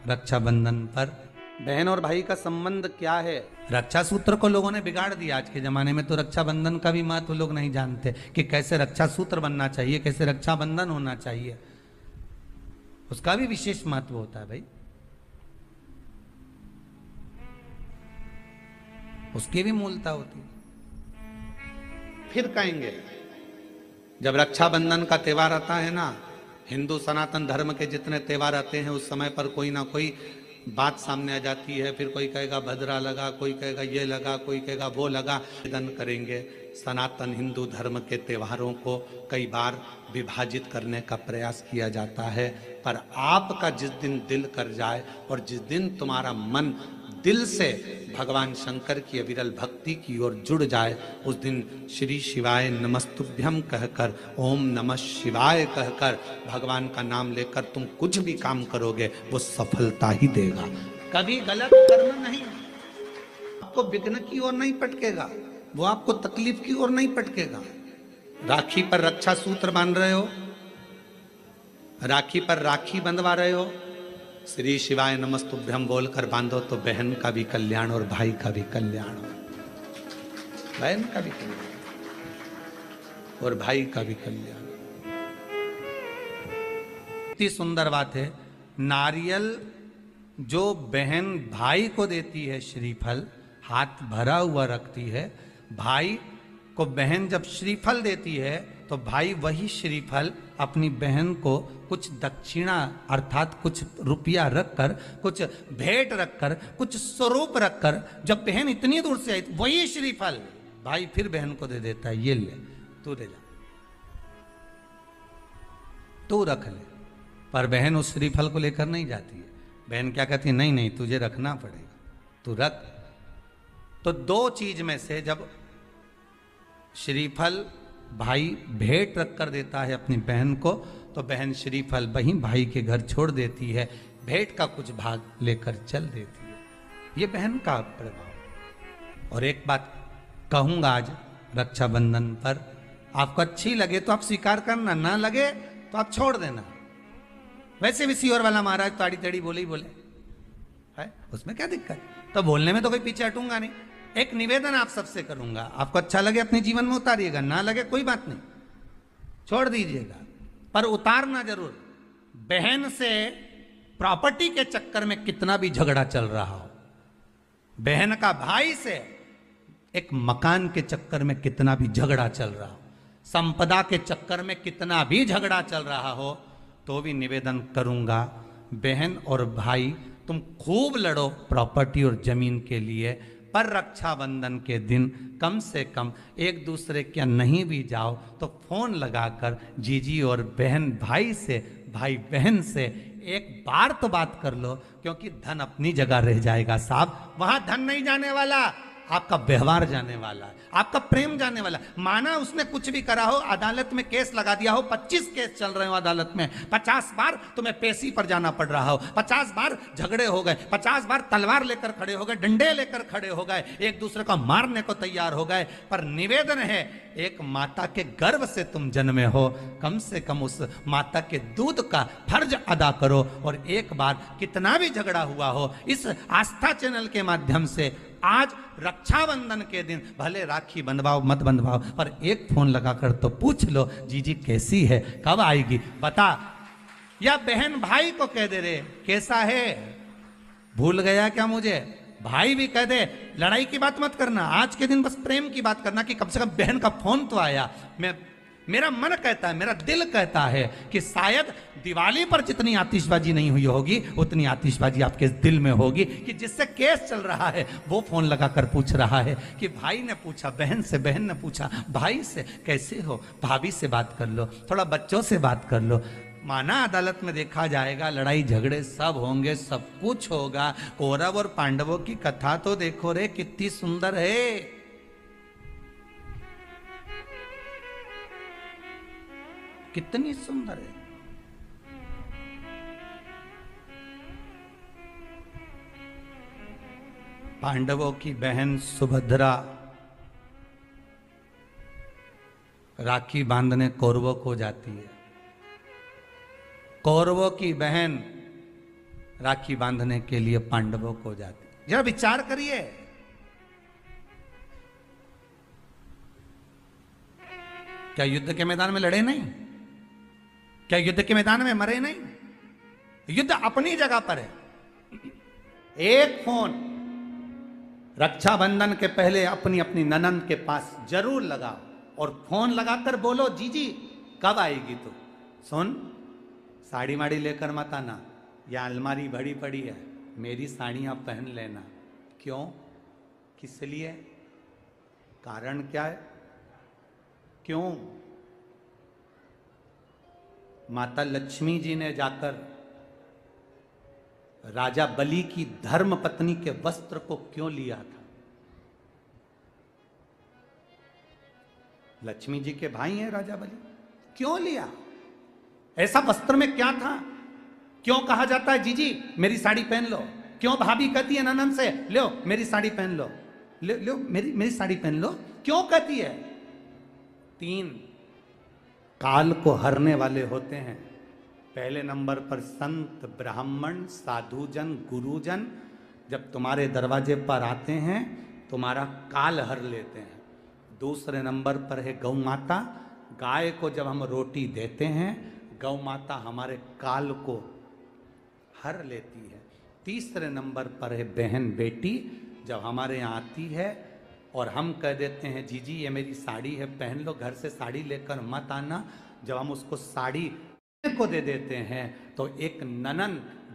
रक्षाबंधन पर। बहन और भाई का संबंध क्या है? रक्षा सूत्र को लोगों ने बिगाड़ दिया। आज के जमाने में तो रक्षाबंधन का भी महत्व लोग नहीं जानते कि कैसे रक्षा सूत्र बनना चाहिए, कैसे रक्षाबंधन होना चाहिए। उसका भी विशेष महत्व होता है भाई, उसकी भी मूलता होती है। फिर कहेंगे जब रक्षाबंधन का त्यौहार आता है ना, हिंदू सनातन धर्म के जितने त्यौहार आते हैं उस समय पर कोई ना कोई बात सामने आ जाती है। फिर कोई कहेगा भद्रा लगा, कोई कहेगा ये लगा, कोई कहेगा वो लगा। निवेदन करेंगे, सनातन हिंदू धर्म के त्योहारों को कई बार विभाजित करने का प्रयास किया जाता है, पर आपका जिस दिन दिल कर जाए और जिस दिन तुम्हारा मन दिल से भगवान शंकर की अविरल भक्ति की ओर जुड़ जाए, उस दिन श्री शिवाय नमस्तुभ्यम कहकर, ओम नमः शिवाय कहकर भगवान का नाम लेकर तुम कुछ भी काम करोगे वो सफलता ही देगा। कभी गलत कर्म नहीं, आपको विघ्न की ओर नहीं पटकेगा, वो आपको तकलीफ की ओर नहीं पटकेगा। राखी पर रक्षा सूत्र बांध रहे हो, राखी पर राखी बंधवा रहे हो, श्री शिवाय नमस्तुभ्यम बोलकर बांधो तो बहन का भी कल्याण और भाई का भी कल्याण हो, बहन का भी कल्याण और भाई का भी कल्याण। इतनी सुंदर बात है, नारियल जो बहन भाई को देती है श्रीफल, हाथ भरा हुआ रखती है, भाई को बहन जब श्रीफल देती है तो भाई वही श्रीफल अपनी बहन को कुछ दक्षिणा अर्थात कुछ रुपया रखकर, कुछ भेंट रखकर, कुछ स्वरूप रखकर, जब बहन इतनी दूर से आई वही श्रीफल भाई फिर बहन को दे देता है, ये ले तू ले जा, तू रख ले। पर बहन उस श्रीफल को लेकर नहीं जाती है। बहन क्या कहती है, नहीं नहीं तुझे रखना पड़ेगा, तू रख। तो दो चीज में से जब श्रीफल भाई भेंट रख कर देता है अपनी बहन को, तो बहन श्रीफल वहीं भाई के घर छोड़ देती है, भेंट का कुछ भाग लेकर चल देती है। ये बहन का प्रभाव। और एक बात कहूंगा आज रक्षाबंधन पर, आपको अच्छी लगे तो आप स्वीकार करना, ना लगे तो आप छोड़ देना। वैसे भी सीवर वाला महाराज ताड़ी तड़ी बोले ही बोले है, उसमें क्या दिक्कत? तो बोलने में तो कोई पीछे हटूंगा नहीं। एक निवेदन आप सबसे करूंगा, आपको अच्छा लगे अपने जीवन में उतारिएगा, ना लगे कोई बात नहीं, छोड़ दीजिएगा, पर उतारना जरूर। बहन से प्रॉपर्टी के चक्कर में कितना भी झगड़ा चल रहा हो, बहन का भाई से एक मकान के चक्कर में कितना भी झगड़ा चल रहा हो, संपदा के चक्कर में कितना भी झगड़ा चल रहा हो, तो भी निवेदन करूंगा, बहन और भाई तुम खूब लड़ो प्रॉपर्टी और जमीन के लिए, पर रक्षाबंधन के दिन कम से कम एक दूसरे के नहीं भी जाओ तो फोन लगाकर जीजी और बहन भाई से, भाई बहन से एक बार तो बात कर लो, क्योंकि धन अपनी जगह रह जाएगा साहब, वहां धन नहीं जाने वाला, आपका व्यवहार जाने वाला है, आपका प्रेम जाने वाला। माना उसने कुछ भी करा हो, अदालत में केस लगा दिया हो, 25 केस चल रहे हो अदालत में, 50 बार तुम्हें पेशी पर जाना पड़ रहा हो, 50 बार झगड़े हो गए, 50 बार तलवार लेकर खड़े हो गए, डंडे लेकर खड़े हो गए, एक दूसरे को मारने को तैयार हो गए, पर निवेदन है एक माता के गर्भ से तुम जन्मे हो, कम से कम उस माता के दूध का फर्ज अदा करो। और एक बार कितना भी झगड़ा हुआ हो, इस आस्था चैनल के माध्यम से आज रक्षाबंधन के दिन भले राखी बंधवाओ मत बंधवाओ, पर एक फोन लगाकर तो पूछ लो, जीजी कैसी है, कब आएगी बता। या बहन भाई को कह दे रे कैसा है, भूल गया क्या मुझे, भाई भी कह दे, लड़ाई की बात मत करना, आज के दिन बस प्रेम की बात करना कि कम से कम बहन का फोन तो आया। मेरा मन कहता है, मेरा दिल कहता है कि शायद दिवाली पर जितनी आतिशबाजी नहीं हुई होगी उतनी आतिशबाजी आपके दिल में होगी, कि जिससे केस चल रहा है वो फोन लगाकर पूछ रहा है कि भाई ने पूछा बहन से, बहन ने पूछा भाई से, कैसे हो, भाभी से बात कर लो, थोड़ा बच्चों से बात कर लो। माना अदालत में देखा जाएगा, लड़ाई झगड़े सब होंगे, सब कुछ होगा, कौरव और पांडवों की कथा तो देखो रे कितनी सुंदर है। कितनी सुंदर है। पांडवों की बहन सुभद्रा राखी बांधने कौरवों को जाती है, कौरवों की बहन राखी बांधने के लिए पांडवों को जाती। जरा विचार करिए, क्या युद्ध के मैदान में लड़े नहीं? क्या युद्ध के मैदान में मरे नहीं? युद्ध अपनी जगह पर है। एक फोन रक्षाबंधन के पहले अपनी अपनी ननंद के पास जरूर लगाओ और फोन लगाकर बोलो, जीजी कब आएगी तू? सुन, साड़ी माड़ी लेकर मत आना, या अलमारी भरी पड़ी है, मेरी साड़ियां पहन लेना। क्यों? किस लिए? कारण क्या है? क्यों? माता लक्ष्मी जी ने जाकर राजा बलि की धर्म पत्नी के वस्त्र को क्यों लिया था? लक्ष्मी जी के भाई हैं राजा बलि, क्यों लिया? ऐसा वस्त्र में क्या था? क्यों कहा जाता है जीजी मेरी साड़ी पहन लो? क्यों भाभी कहती है ननंद से, लो मेरी साड़ी पहन लो, लो मेरी साड़ी पहन लो? क्यों कहती है? 3 काल को हरने वाले होते हैं। पहले नंबर पर संत, ब्राह्मण, साधुजन, गुरुजन जब तुम्हारे दरवाजे पर आते हैं तुम्हारा काल हर लेते हैं। दूसरे नंबर पर है गौ माता। गाय को जब हम रोटी देते हैं गौ माता हमारे काल को हर लेती है। तीसरे नंबर पर है बहन बेटी, जब हमारे यहाँ आती है और हम कह देते हैं जीजी ये मेरी साड़ी है पहन लो, घर से साड़ी लेकर मत आना, जब हम उसको साड़ी को दे देते हैं तो एक ननन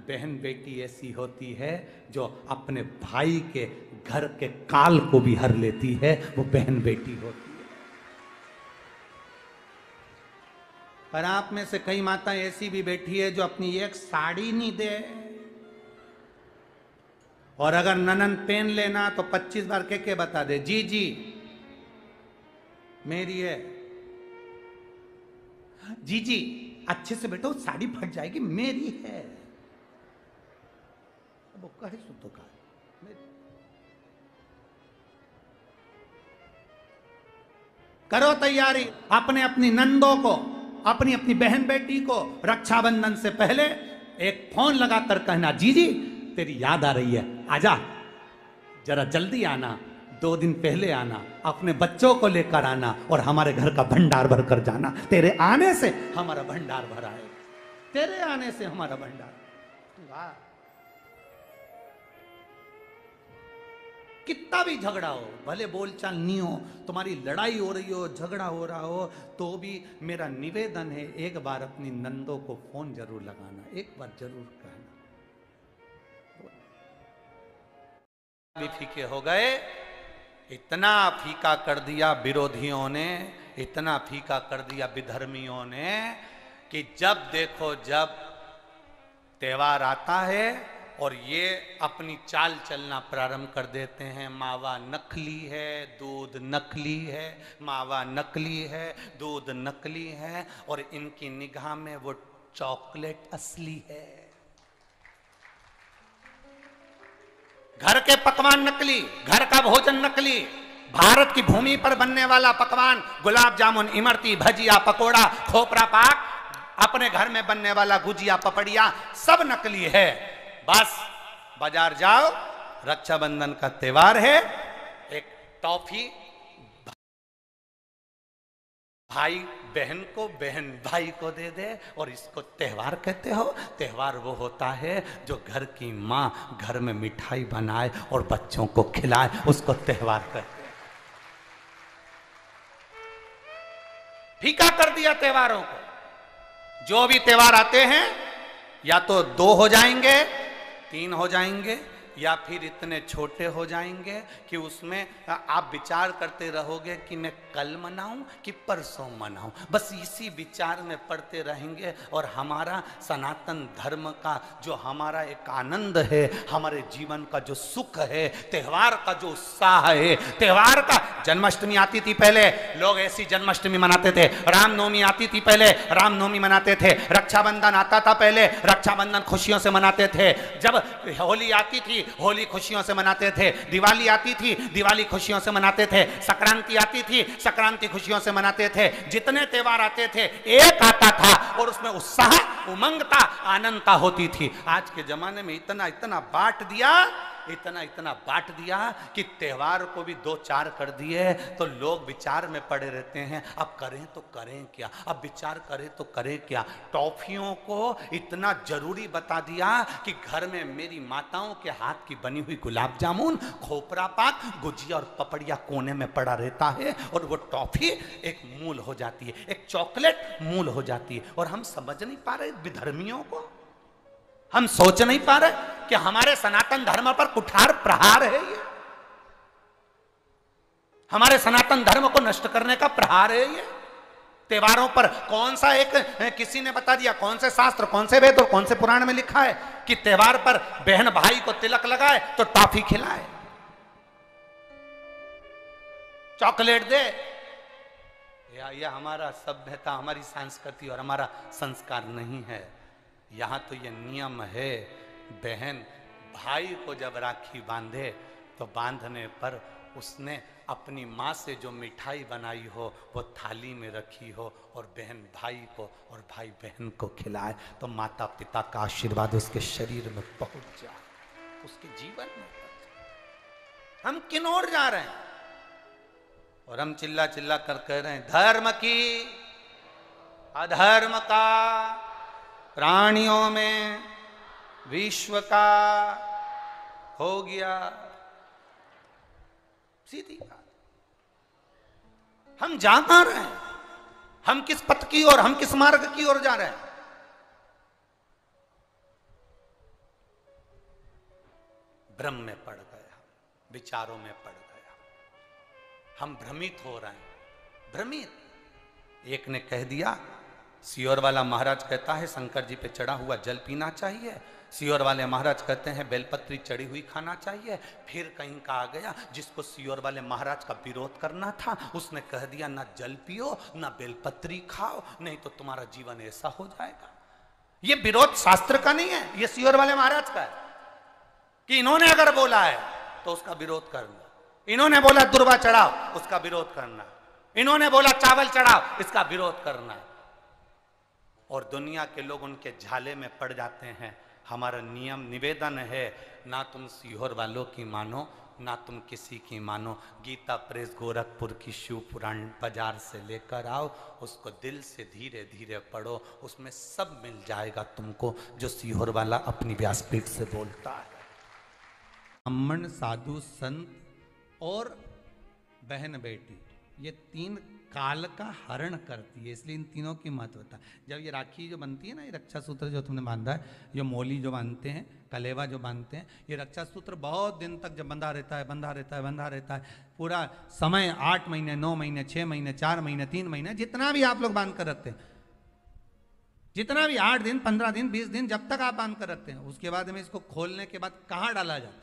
बहन बेटी ऐसी होती है जो अपने भाई के घर के काल को भी हर लेती है, वो बहन बेटी होती है। पर आप में से कई माताएं ऐसी भी बैठी है जो अपनी एक साड़ी नहीं दे, और अगर ननन पहन लेना तो 25 बार के बता दे, जी जी मेरी है, जी जी अच्छे से बैठो साड़ी फट जाएगी, मेरी है। वो कहे सुतो का करो तैयारी। अपने अपनी नंदों को, अपनी अपनी बहन बेटी को रक्षाबंधन से पहले एक फोन लगाकर कहना, जीजी तेरी याद आ रही है, आजा जरा जल्दी आना, 2 दिन पहले आना, अपने बच्चों को लेकर आना और हमारे घर का भंडार भर कर जाना। तेरे आने से हमारा भंडार भरा है, तेरे आने से हमारा भंडार। वाह, कितना भी झगड़ा हो, भले बोलचाल नहीं हो, तुम्हारी लड़ाई हो रही हो, झगड़ा हो रहा हो, तो भी मेरा निवेदन है एक बार अपनी नंदों को फोन जरूर लगाना, एक बार जरूर कहना। भी फीके हो गए, इतना फीका कर दिया विरोधियों ने, इतना फीका कर दिया विधर्मियों ने कि जब देखो जब त्योहार आता है और ये अपनी चाल चलना प्रारंभ कर देते हैं। मावा नकली है, दूध नकली है, मावा नकली है, दूध नकली है, और इनकी निगाह में वो चॉकलेट असली है। घर के पकवान नकली, घर का भोजन नकली, भारत की भूमि पर बनने वाला पकवान गुलाब जामुन, इमरती, भजिया, पकोड़ा, खोपरा पाक, अपने घर में बनने वाला गुजिया, पपड़िया सब नकली है। बस बाजार जाओ, रक्षाबंधन का त्योहार है, एक टॉफी भाई बहन को, बहन भाई को दे दे, और इसको त्योहार कहते हो। त्योहार वो होता है जो घर की माँ घर में मिठाई बनाए और बच्चों को खिलाए, उसको त्योहार कहते हैं। फीका कर दिया त्योहारों को। जो भी त्योहार आते हैं या तो 2 हो जाएंगे, 3 हो जाएंगे, या फिर इतने छोटे हो जाएंगे कि उसमें आप विचार करते रहोगे कि मैं कल मनाऊं कि परसों मनाऊं। बस इसी विचार में पड़ते रहेंगे, और हमारा सनातन धर्म का जो हमारा एक आनंद है, हमारे जीवन का जो सुख है, त्यौहार का जो उत्साह है, त्यौहार का। जन्माष्टमी आती थी पहले, लोग ऐसी जन्माष्टमी मनाते थे। रामनवमी आती थी पहले, रामनवमी मनाते थे। रक्षाबंधन आता था पहले, रक्षाबंधन खुशियों से मनाते थे। जब होली आती थी होली खुशियों से मनाते थे, दिवाली आती थी, दिवाली खुशियों से मनाते थे, संक्रांति आती थी, संक्रांति खुशियों से मनाते थे। जितने त्योहार आते थे एक आता था और उसमें उत्साह, उमंगता, आनंदता होती थी। आज के जमाने में इतना इतना बांट दिया, इतना इतना बांट दिया कि त्योहार को भी 2-4 कर दिए तो लोग विचार में पड़े रहते हैं। अब करें तो करें क्या, अब विचार करें तो करें क्या। टॉफियों को इतना जरूरी बता दिया कि घर में मेरी माताओं के हाथ की बनी हुई गुलाब जामुन, खोपरा पाक, गुजिया और पपड़िया कोने में पड़ा रहता है और वो टॉफी एक मूल हो जाती है, एक चॉकलेट मूल हो जाती है। और हम समझ नहीं पा रहे विधर्मियों को, हम सोच नहीं पा रहे कि हमारे सनातन धर्म पर कुठार प्रहार है ये, हमारे सनातन धर्म को नष्ट करने का प्रहार है ये। त्योहारों पर कौन सा एक, किसी ने बता दिया कौन से शास्त्र, कौन से वेद और कौन से पुराण में लिखा है कि त्योहार पर बहन भाई को तिलक लगाए तो टॉफी खिलाए, चॉकलेट दे। यह हमारा सभ्यता, हमारी संस्कृति और हमारा संस्कार नहीं है। यहां तो यह नियम है, बहन भाई को जब राखी बांधे तो बांधने पर उसने अपनी माँ से जो मिठाई बनाई हो वो थाली में रखी हो और बहन भाई को और भाई बहन को खिलाए तो माता पिता का आशीर्वाद उसके शरीर में पहुंच जाए, उसके जीवन में पहुंच जाए। हम किन ओर जा रहे हैं? और हम चिल्ला चिल्ला कर कह रहे हैं धर्म की अधर्म का, प्राणियों में विश्व का हो गया। सीधी बात। हम जा कहां रहे हैं? हम किस पथ की ओर, हम किस मार्ग की ओर जा रहे हैं? भ्रम में पड़ गया, विचारों में पड़ गया, हम भ्रमित हो रहे हैं, भ्रमित। एक ने कह दिया, सियोर वाला महाराज कहता है शंकर जी पे चढ़ा हुआ जल पीना चाहिए, सियोर वाले महाराज कहते हैं बेलपत्री चढ़ी हुई खाना चाहिए। फिर कहीं का आ गया जिसको सियोर वाले महाराज का विरोध करना था, उसने कह दिया ना जल पियो ना बेलपत्री खाओ, नहीं तो तुम्हारा जीवन ऐसा हो जाएगा। ये विरोध शास्त्र का नहीं है, ये सियोर वाले महाराज का है कि इन्होंने अगर बोला है तो उसका विरोध करना, इन्होंने बोला दुर्वा चढ़ाओ उसका विरोध करना, इन्होंने बोला चावल चढ़ाओ इसका विरोध करना। और दुनिया के लोग उनके झाले में पड़ जाते हैं। हमारा नियम निवेदन है, ना तुम सीहोर वालों की मानो ना तुम किसी की मानो। गीता प्रेस गोरखपुर की शिव पुराण बाजार से लेकर आओ, उसको दिल से धीरे धीरे पढ़ो, उसमें सब मिल जाएगा तुमको जो सीहोर वाला अपनी व्यासपीठ से बोलता है। ब्राह्मण, साधु, संत और बहन बेटी, ये 3 काल का हरण करती है, इसलिए इन तीनों की महत्वता। जब ये राखी जो बनती है ना, ये रक्षा सूत्र जो तुमने बांधा है, ये मोली जो बांधते हैं, कलेवा जो बांधते हैं, ये रक्षा सूत्र बहुत दिन तक जब बंधा रहता है, बंधा रहता है, बंधा रहता है, पूरा समय 8 महीने, 9 महीने, 6 महीने, 4 महीने, 3 महीने, जितना भी आप लोग बांध कर रखते हैं, जितना भी 8 दिन, 15 दिन, 20 दिन, जब तक आप बांध कर रखते हैं, उसके बाद में इसको खोलने के बाद कहाँ डाला जाता है?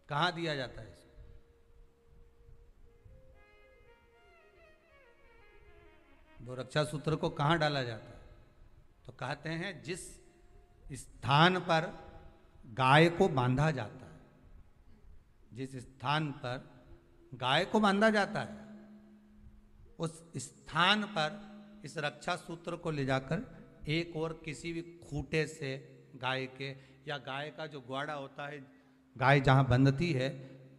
कहां दिया जाता है इसको? वो रक्षा सूत्र को कहां डाला जाता है? तो कहते हैं जिस स्थान पर गाय को बांधा जाता है, जिस स्थान पर गाय को बांधा जाता है, उस स्थान पर इस रक्षा सूत्र को ले जाकर एक और किसी भी खूंटे से गाय के, या गाय का जो ग्वाड़ा होता है, गाय जहाँ बंधती है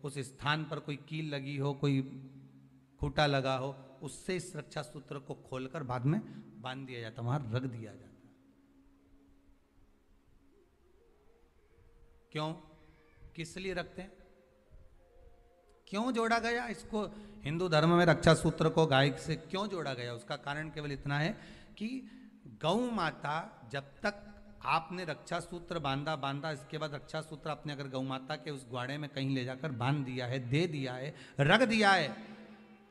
उस स्थान पर कोई कील लगी हो, कोई खूंटा लगा हो, उससे इस रक्षा सूत्र को खोलकर बाद में बांध दिया जाता, वहां रख दिया जाता। क्यों, किस लिए रखते हैं, क्यों जोड़ा गया इसको? हिंदू धर्म में रक्षा सूत्र को गाय से क्यों जोड़ा गया? उसका कारण केवल इतना है कि गौ माता, जब तक आपने रक्षा सूत्र बांधा, इसके बाद रक्षा सूत्र आपने अगर गौ माता के उस ग्वाड़े में कहीं ले जाकर बांध दिया है, दे दिया है, रख दिया है,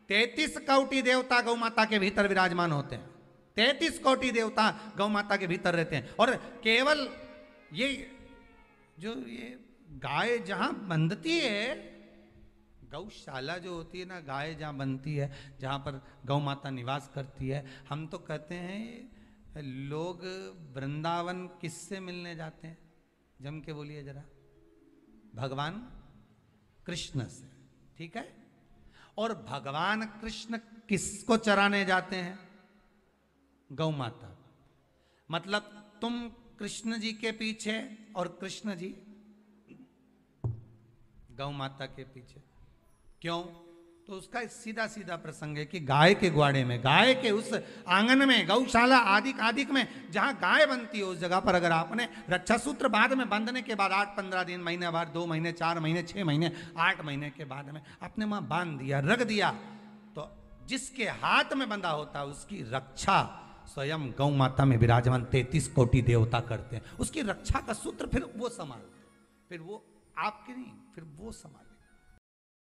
33 कोटि देवता गौ माता के भीतर विराजमान होते हैं, 33 कोटि देवता गौ माता के भीतर रहते हैं। और केवल ये जो ये गाय जहां बंधती है, गौशाला जो होती है ना, गाय जहां बनती है, जहां पर गौ माता निवास करती है, हम तो कहते हैं लोग वृंदावन किससे मिलने जाते हैं? जम के बोलिए जरा। भगवान कृष्ण से, ठीक है। और भगवान कृष्ण किसको चराने जाते हैं? गौ माता। मतलब तुम कृष्ण जी के पीछे और कृष्ण जी गौ माता के पीछे। क्यों? तो उसका सीधा सीधा प्रसंग है कि गाय के ग्वाड़े में, गाय के उस आंगन में, गौशाला आदि में जहां गाय बनती है, उस जगह पर अगर आपने रक्षा सूत्र बाद में बांधने के बाद 8-15 दिन, महीने बाद, 2 महीने, 4 महीने, 6 महीने, 8 महीने के बाद में आपने वहां बांध दिया, रख दिया, तो जिसके हाथ में बंधा होता है उसकी रक्षा स्वयं गौ माता में विराजमान 33 कोटि देवता करते हैं। उसकी रक्षा का सूत्र फिर वो संभालते, फिर वो आपके नहीं, फिर वो संभालते।